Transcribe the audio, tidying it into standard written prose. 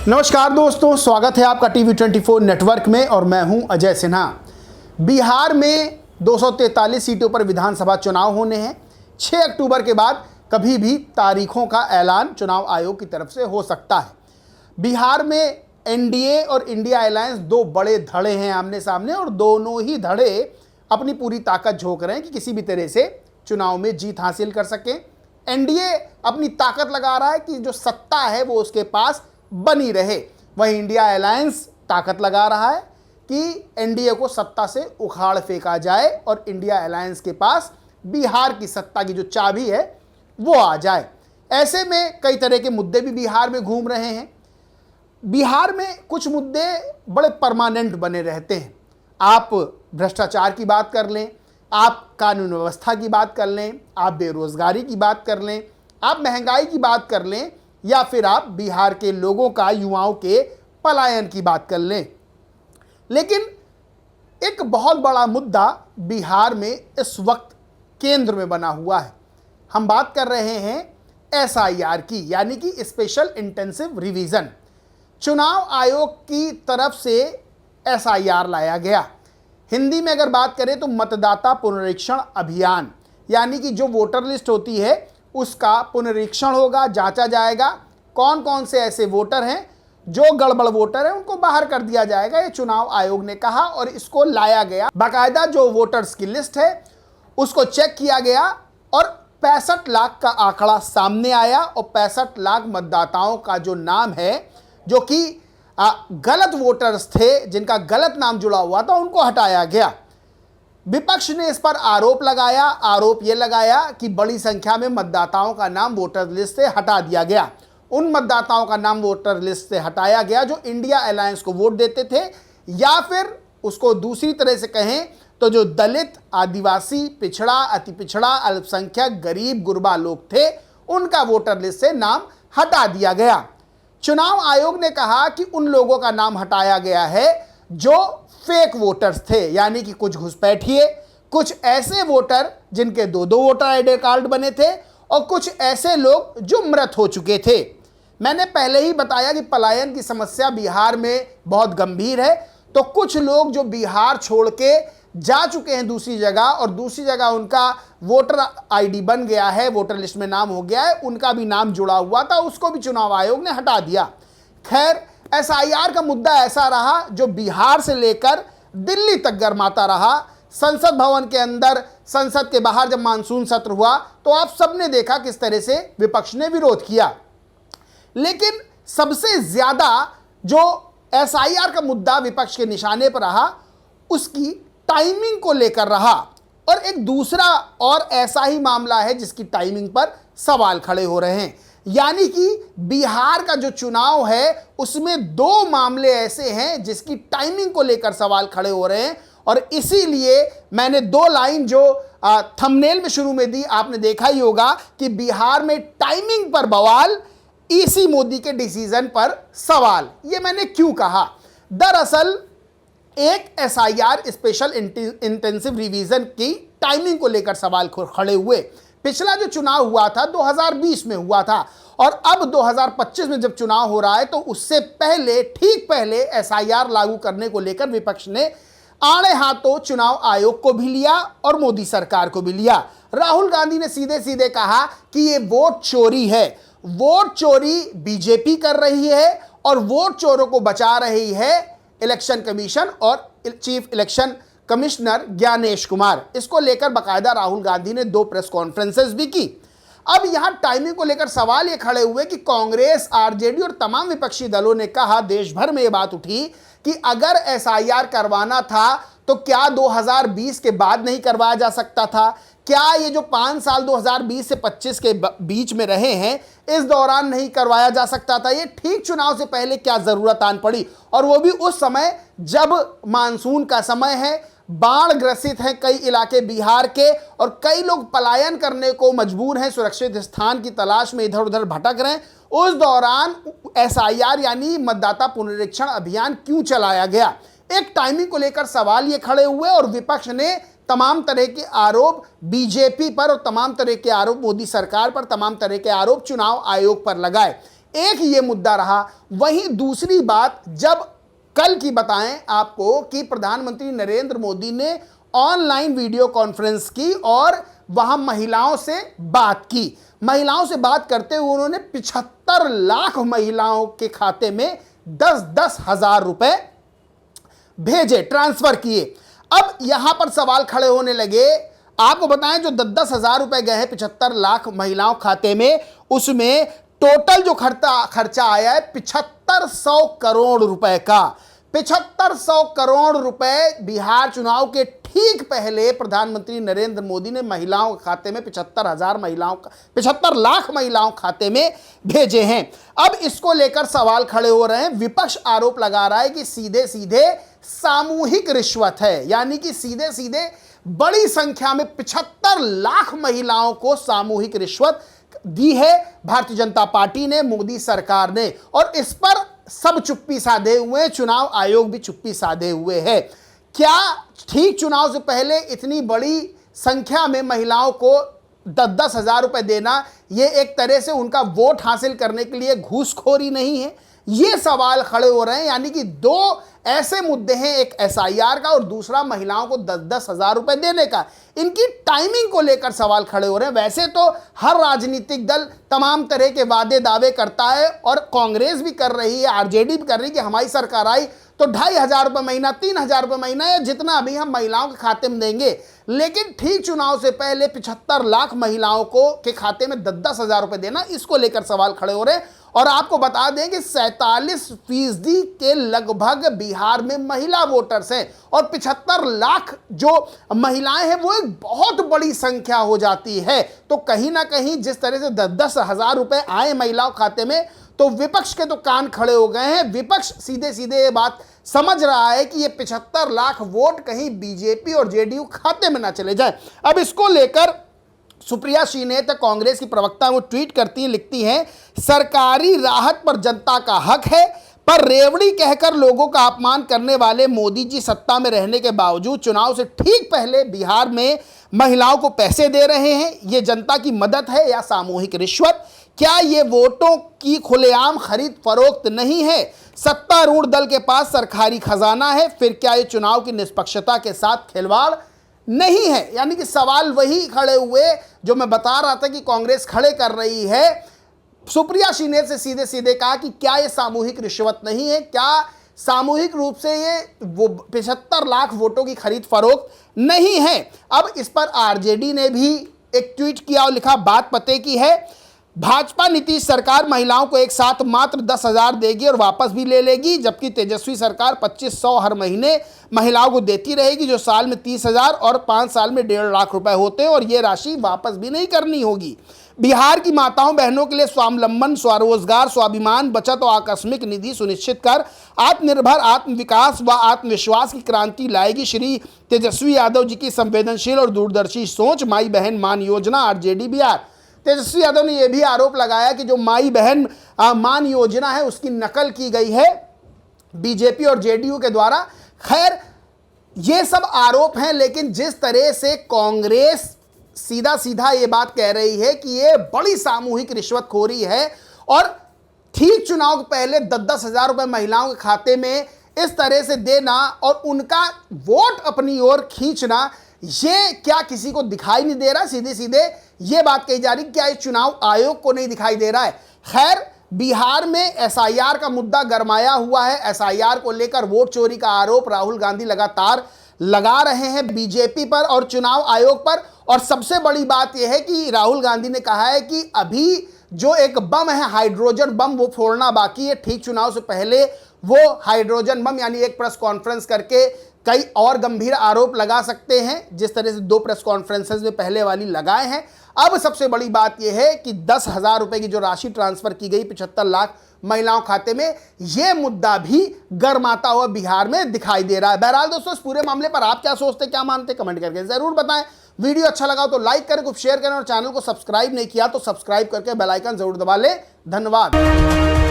नमस्कार दोस्तों, स्वागत है आपका टीवी 24 नेटवर्क में और मैं हूं अजय सिन्हा। बिहार में 243 सीटों पर विधानसभा चुनाव होने हैं। 6 अक्टूबर के बाद कभी भी तारीखों का ऐलान चुनाव आयोग की तरफ से हो सकता है। बिहार में एनडीए और इंडिया अलायंस दो बड़े धड़े हैं आमने सामने और दोनों ही धड़े अपनी पूरी ताकत झोंक रहे हैं कि किसी भी तरह से चुनाव में जीत हासिल कर सकें। एनडीए अपनी ताकत लगा रहा है कि जो सत्ता है वो उसके पास बनी रहे, वहीं इंडिया अलायंस ताकत लगा रहा है कि एनडीए को सत्ता से उखाड़ फेंका जाए और इंडिया अलायंस के पास बिहार की सत्ता की जो चाबी है वो आ जाए। ऐसे में कई तरह के मुद्दे भी बिहार में घूम रहे हैं। बिहार में कुछ मुद्दे बड़े परमानेंट बने रहते हैं। आप भ्रष्टाचार की बात कर लें, आप कानून व्यवस्था की बात कर लें, आप बेरोजगारी की बात कर लें, आप महंगाई की बात कर लें, या फिर आप बिहार के लोगों का, युवाओं के पलायन की बात कर लें। लेकिन एक बहुत बड़ा मुद्दा बिहार में इस वक्त केंद्र में बना हुआ है। हम बात कर रहे हैं एसआईआर की, यानी कि स्पेशल इंटेंसिव रिवीजन। चुनाव आयोग की तरफ से एसआईआर लाया गया। हिंदी में अगर बात करें तो मतदाता पुनरीक्षण अभियान, यानी कि जो वोटर लिस्ट होती है उसका पुनरीक्षण होगा, जांचा जाएगा कौन कौन से ऐसे वोटर हैं जो गड़बड़ वोटर हैं, उनको बाहर कर दिया जाएगा, ये चुनाव आयोग ने कहा। और इसको लाया गया, बाकायदा जो वोटर्स की लिस्ट है उसको चेक किया गया और 65 लाख का आंकड़ा सामने आया और 65 लाख मतदाताओं का जो नाम है, जो कि गलत वोटर्स थे, जिनका गलत नाम जुड़ा हुआ था, उनको हटाया गया। विपक्ष ने इस पर आरोप लगाया। आरोप यह लगाया कि बड़ी संख्या में मतदाताओं का नाम वोटर लिस्ट से हटा दिया गया। उन मतदाताओं का नाम वोटर लिस्ट से हटाया गया जो इंडिया अलायंस को वोट देते थे, या फिर उसको दूसरी तरह से कहें तो जो दलित, आदिवासी, पिछड़ा, अति पिछड़ा, अल्पसंख्यक, गरीब, गुरबा लोग थे, उनका वोटर लिस्ट से नाम हटा दिया गया। चुनाव आयोग ने कहा कि उन लोगों का नाम हटाया गया है जो फेक वोटर्स थे, यानी कि कुछ घुसपैठिए, कुछ ऐसे वोटर जिनके दो वोटर आईडी कार्ड बने थे और कुछ ऐसे लोग जो मृत हो चुके थे। मैंने पहले ही बताया कि पलायन की समस्या बिहार में बहुत गंभीर है, तो कुछ लोग जो बिहार छोड़ के जा चुके हैं दूसरी जगह और दूसरी जगह उनका वोटर आईडी बन गया है, वोटर लिस्ट में नाम हो गया है, उनका भी नाम जुड़ा हुआ था, उसको भी चुनाव आयोग ने हटा दिया। खैर, एसआईआर का मुद्दा ऐसा रहा जो बिहार से लेकर दिल्ली तक गरमाता रहा। संसद भवन के अंदर, संसद के बाहर जब मानसून सत्र हुआ तो आप सबने देखा किस तरह से विपक्ष ने विरोध किया। लेकिन सबसे ज्यादा जो एसआईआर का मुद्दा विपक्ष के निशाने पर रहा, उसकी टाइमिंग को लेकर रहा। और एक दूसरा और ऐसा ही मामला है जिसकी टाइमिंग पर सवाल खड़े हो रहे हैं, यानी कि बिहार का जो चुनाव है उसमें दो मामले ऐसे हैं जिसकी टाइमिंग को लेकर सवाल खड़े हो रहे हैं। और इसीलिए मैंने 2 लाइन जो थंबनेल में शुरू में दी, आपने देखा ही होगा कि बिहार में टाइमिंग पर बवाल, ईसी मोदी के डिसीजन पर सवाल। ये मैंने क्यों कहा? दरअसल एक एसआईआर स्पेशल इंटेंसिव रिवीजन की टाइमिंग को लेकर सवाल खड़े हुए। पिछला जो चुनाव हुआ था 2020 में हुआ था और अब 2025 में जब चुनाव हो रहा है तो उससे पहले, ठीक पहले एसआईआर लागू करने को लेकर विपक्ष ने आड़े हाथों चुनाव आयोग को भी लिया और मोदी सरकार को भी लिया। राहुल गांधी ने सीधे सीधे कहा कि ये वोट चोरी है, वोट चोरी बीजेपी कर रही है और वोट चोरों को बचा रही है इलेक्शन कमीशन और chief election commissioner Gyanesh Kumar. इसको लेकर बकायदा राहुल गांधी ने 2 प्रेस कॉन्फ्रेंसेस भी की। अब यहां टाइमिंग को लेकर सवाल ये खड़े हुए कि कांग्रेस, आरजेडी और तमाम विपक्षी दलों ने कहा, देश भर में ये बात उठी कि अगर एसआईआर करवाना था तो क्या 2020 के बाद नहीं करवाया जा सकता था? क्या ये जो 5 साल 2020 से 25 के बीच में रहे हैं, इस दौरान नहीं करवाया जा सकता था? ये ठीक चुनाव से पहले क्या जरूरत आन पड़ी, और वो भी उस समय जब मानसून का समय है, बाढ़ ग्रसित हैं कई इलाके बिहार के और कई लोग पलायन करने को मजबूर हैं, सुरक्षित स्थान की तलाश में इधर उधर भटक रहे हैं। उस दौरान एसआईआर यानी मतदाता पुनरीक्षण अभियान क्यों चलाया गया? एक टाइमिंग को लेकर सवाल ये खड़े हुए और विपक्ष ने तमाम तरह के आरोप बीजेपी पर और तमाम तरह के आरोप मोदी सरकार पर, तमाम तरह के आरोप चुनाव आयोग पर लगाए। एक ये मुद्दा रहा। वहीं दूसरी बात जब कल की बताएं आपको कि प्रधानमंत्री नरेंद्र मोदी ने ऑनलाइन वीडियो कॉन्फ्रेंस की और वहां महिलाओं से बात की। महिलाओं से बात करते हुए उन्होंने 75 लाख महिलाओं के खाते में 10-10 हजार रुपए भेजे, ट्रांसफर किए। अब यहां पर सवाल खड़े होने लगे। आपको बताएं जो 10-10 हजार रुपए गए हैं 75 लाख महिलाओं खाते में, उसमें टोटल जो खर्चा आया है 7500 करोड़ रुपए का। 7500 करोड़ रुपए बिहार चुनाव के ठीक पहले प्रधानमंत्री नरेंद्र मोदी ने महिलाओं के खाते में 75 लाख महिलाओं खाते में भेजे हैं। अब इसको लेकर सवाल खड़े हो रहे हैं। विपक्ष आरोप लगा रहा है कि सीधे सीधे सामूहिक रिश्वत है, यानी कि सीधे सीधे बड़ी संख्या में 75 लाख महिलाओं को सामूहिक रिश्वत दी है भारतीय जनता पार्टी ने, मोदी सरकार ने। और इस पर सब चुप्पी साधे हुए हैं, चुनाव आयोग भी चुप्पी साधे हुए है। क्या ठीक चुनाव से पहले इतनी बड़ी संख्या में महिलाओं को 10-10 हजार रुपए देना ये एक तरह से उनका वोट हासिल करने के लिए घूसखोरी नहीं है? ये सवाल खड़े हो रहे हैं। यानी कि दो ऐसे मुद्दे हैं, एक एसआईआर का और दूसरा महिलाओं को 10-10 हजार रुपए देने का। इनकी टाइमिंग को लेकर सवाल खड़े हो रहे हैं। वैसे तो हर राजनीतिक दल तमाम तरह के वादे दावे करता है और कांग्रेस भी कर रही है, आरजेडी भी कर रही है कि हमारी सरकार आई तो 2500 रुपये महीना, 3000 रुपये महीना या जितना अभी हम महिलाओं के खाते में देंगे। लेकिन ठीक चुनाव से पहले 75 लाख महिलाओं को के खाते में 10-10 हजार रुपये देना, इसको लेकर सवाल खड़े हो रहे हैं। और आपको बता दें कि 47% के लगभग बिहार में महिला वोटर्स हैं और 75 लाख जो महिलाएं हैं वो एक बहुत बड़ी संख्या हो जाती है। तो कहीं ना कहीं जिस तरह से 10-10 हजार रुपए आए महिलाओं खाते में, तो विपक्ष के तो कान खड़े हो गए हैं। विपक्ष सीधे सीधे ये बात समझ रहा है कि ये 75 लाख वोट कहीं बीजेपी और जेडीयू खाते में ना चले जाए। अब इसको लेकर सुप्रिया श्रीनेत कांग्रेस की प्रवक्ता वो ट्वीट करती हैं, लिखती हैं, सरकारी राहत पर जनता का हक है, पर रेवड़ी कहकर लोगों का अपमान करने वाले मोदी जी सत्ता में रहने के बावजूद चुनाव से ठीक पहले बिहार में महिलाओं को पैसे दे रहे हैं। ये जनता की मदद है या सामूहिक रिश्वत? क्या ये वोटों की खुलेआम खरीद फरोख्त नहीं है? सत्तारूढ़ दल के पास सरकारी खजाना है, फिर क्या ये चुनाव की निष्पक्षता के साथ खिलवाड़ नहीं है? यानी कि सवाल वही खड़े हुए जो मैं बता रहा था कि कांग्रेस खड़े कर रही है। सुप्रिया श्रीनेत से सीधे सीधे कहा कि क्या ये सामूहिक रिश्वत नहीं है? क्या सामूहिक रूप से ये वो 75 लाख वोटों की खरीद फरोख्त नहीं है? अब इस पर आरजेडी ने भी एक ट्वीट किया और लिखा, बात पते की है, भाजपा नीतीश सरकार महिलाओं को एक साथ मात्र 10 हजार देगी और वापस भी ले लेगी, जबकि तेजस्वी सरकार 2500 हर महीने महिलाओं को देती रहेगी, जो साल में 30 हजार और 5 साल में 1.5 लाख रुपए होते हैं और ये राशि वापस भी नहीं करनी होगी। बिहार की माताओं बहनों के लिए स्वावलंबन, स्वरोजगार, स्वाभिमान, बचत और आकस्मिक निधि सुनिश्चित कर आत्मनिर्भर, आत्मविकास व आत्मविश्वास की क्रांति लाएगी। श्री तेजस्वी यादव जी की संवेदनशील और दूरदर्शी सोच, माई बहन मान योजना, आरजेडी बिहार। तेजस्वी यादव ने यह भी आरोप लगाया कि जो माई बहन मान योजना है उसकी नकल की गई है बीजेपी और जेडीयू के द्वारा। खैर ये सब आरोप हैं, लेकिन जिस तरह से कांग्रेस सीधा सीधा ये बात कह रही है कि ये बड़ी सामूहिक रिश्वतखोरी है और ठीक चुनाव के पहले 10-10 हजार रुपए महिलाओं के खाते में इस तरह से देना और उनका वोट अपनी ओर खींचना, ये क्या किसी को दिखाई नहीं दे रहा? सीधे सीधे ये बात कही जा रही, क्या इस चुनाव आयोग को नहीं दिखाई दे रहा है? खैर बिहार में एसआईआर का मुद्दा गरमाया हुआ है। एसआईआर को लेकर वोट चोरी का आरोप राहुल गांधी लगातार लगा रहे हैं बीजेपी पर और चुनाव आयोग पर। और सबसे बड़ी बात यह है कि राहुल गांधी ने कहा है कि अभी जो एक बम है हाइड्रोजन बम वो फोड़ना बाकी है। ठीक चुनाव से पहले वो हाइड्रोजन बम यानी एक प्रेस कॉन्फ्रेंस करके कई और गंभीर आरोप लगा सकते हैं, जिस तरह से 2 प्रेस कॉन्फ्रेंसेस में पहले वाली लगाए हैं। अब सबसे बड़ी बात यह है कि 10 हजार रुपए की जो राशि ट्रांसफर की गई 75 लाख महिलाओं खाते में, यह मुद्दा भी गर्माता हुआ बिहार में दिखाई दे रहा है। बहरहाल दोस्तों, इस पूरे मामले पर आप क्या सोचते, क्या मानते, कमेंट करके जरूर बताएं। वीडियो अच्छा लगा तो लाइक करें, कुछ शेयर करें और चैनल को सब्सक्राइब नहीं किया तो सब्सक्राइब करके बेल आइकन जरूर दबा लें। धन्यवाद।